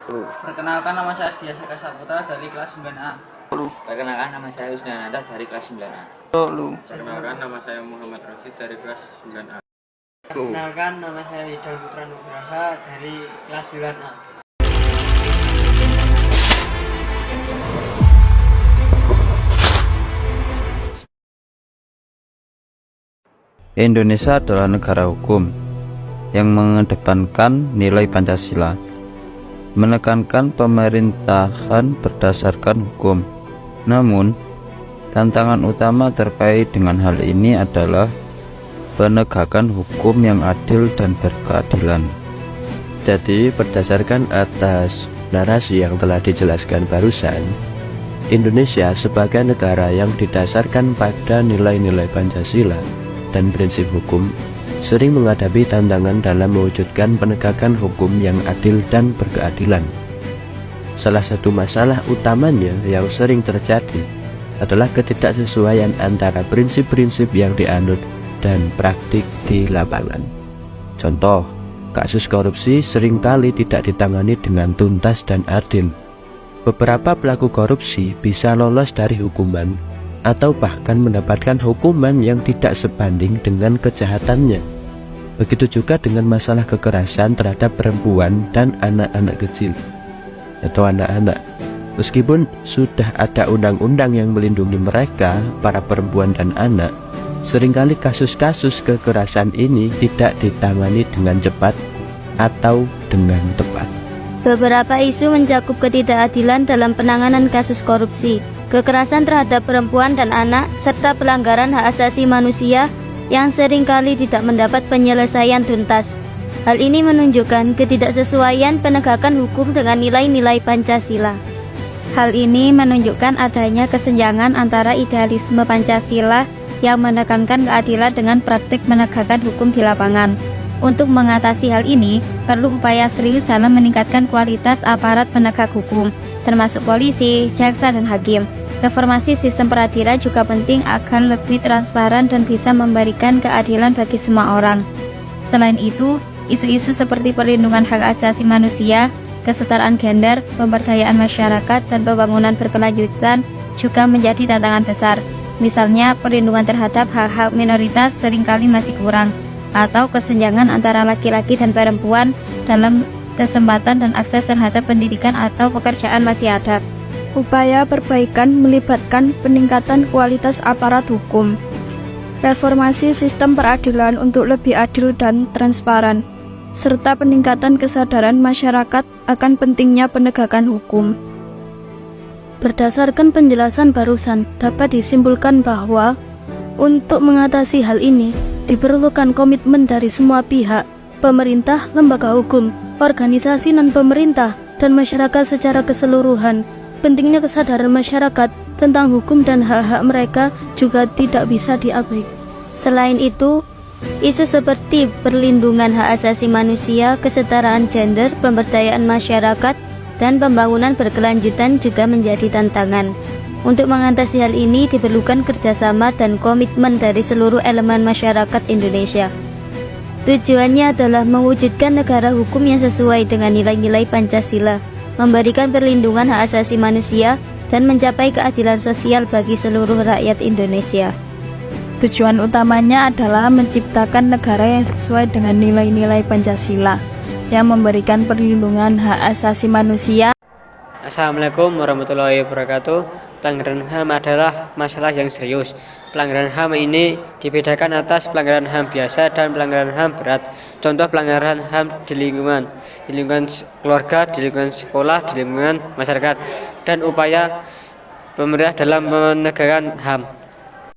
Perkenalkan, nama saya Dia Saka Saputra dari kelas 9A. Perkenalkan, nama saya Wisnananda dari kelas 9A. Perkenalkan, nama saya Muhammad Rasid dari kelas 9A. Perkenalkan, nama saya Hidal Putra Nugraha dari kelas 9A. Indonesia adalah negara hukum yang mengedepankan nilai Pancasila, menekankan pemerintahan berdasarkan hukum. Namun, tantangan utama terkait dengan hal ini adalah penegakan hukum yang adil dan berkeadilan. Jadi, berdasarkan atas narasi yang telah dijelaskan barusan, Indonesia sebagai negara yang didasarkan pada nilai-nilai Pancasila dan prinsip hukum sering menghadapi tantangan dalam mewujudkan penegakan hukum yang adil dan berkeadilan. Salah satu masalah utamanya yang sering terjadi adalah ketidaksesuaian antara prinsip-prinsip yang dianut dan praktik di lapangan. Contoh, kasus korupsi seringkali tidak ditangani dengan tuntas dan adil. Beberapa pelaku korupsi bisa lolos dari hukuman atau bahkan mendapatkan hukuman yang tidak sebanding dengan kejahatannya. Begitu juga dengan masalah kekerasan terhadap perempuan dan anak-anak kecil atau anak-anak. Meskipun sudah ada undang-undang yang melindungi mereka, para perempuan dan anak, seringkali kasus-kasus kekerasan ini tidak ditangani dengan cepat atau dengan tepat. Beberapa isu mencakup ketidakadilan dalam penanganan kasus korupsi, kekerasan terhadap perempuan dan anak, serta pelanggaran hak asasi manusia yang seringkali tidak mendapat penyelesaian tuntas. Hal ini menunjukkan ketidaksesuaian penegakan hukum dengan nilai-nilai Pancasila. Hal ini menunjukkan adanya kesenjangan antara idealisme Pancasila yang menekankan keadilan dengan praktik menegakkan hukum di lapangan. Untuk mengatasi hal ini, perlu upaya serius dalam meningkatkan kualitas aparat penegak hukum, termasuk polisi, jaksa, dan hakim. Reformasi sistem peradilan juga penting agar lebih transparan dan bisa memberikan keadilan bagi semua orang. Selain itu, isu-isu seperti perlindungan hak asasi manusia, kesetaraan gender, pemberdayaan masyarakat, dan pembangunan berkelanjutan juga menjadi tantangan besar. Misalnya, perlindungan terhadap hak-hak minoritas seringkali masih kurang, atau kesenjangan antara laki-laki dan perempuan dalam kesempatan dan akses terhadap pendidikan atau pekerjaan masih ada. Upaya perbaikan melibatkan peningkatan kualitas aparat hukum, reformasi sistem peradilan untuk lebih adil dan transparan, serta peningkatan kesadaran masyarakat akan pentingnya penegakan hukum. Berdasarkan penjelasan barusan, dapat disimpulkan bahwa untuk mengatasi hal ini diperlukan komitmen dari semua pihak, pemerintah, lembaga hukum, organisasi non-pemerintah, dan masyarakat secara keseluruhan. Pentingnya kesadaran masyarakat tentang hukum dan hak-hak mereka juga tidak bisa diabaikan. Selain itu, isu seperti perlindungan hak asasi manusia, kesetaraan gender, pemberdayaan masyarakat, dan pembangunan berkelanjutan juga menjadi tantangan. Untuk mengatasi hal ini diperlukan kerjasama dan komitmen dari seluruh elemen masyarakat Indonesia. Tujuannya adalah mewujudkan negara hukum yang sesuai dengan nilai-nilai Pancasila, memberikan perlindungan hak asasi manusia, dan mencapai keadilan sosial bagi seluruh rakyat Indonesia. Tujuan utamanya adalah menciptakan negara yang sesuai dengan nilai-nilai Pancasila, yang memberikan perlindungan hak asasi manusia. Assalamualaikum warahmatullahi wabarakatuh. Pelanggaran HAM adalah masalah yang serius. Pelanggaran HAM ini dibedakan atas pelanggaran HAM biasa dan pelanggaran HAM berat. Contoh pelanggaran HAM di lingkungan keluarga, di lingkungan sekolah, di lingkungan masyarakat, dan upaya pemerintah dalam menegakkan HAM.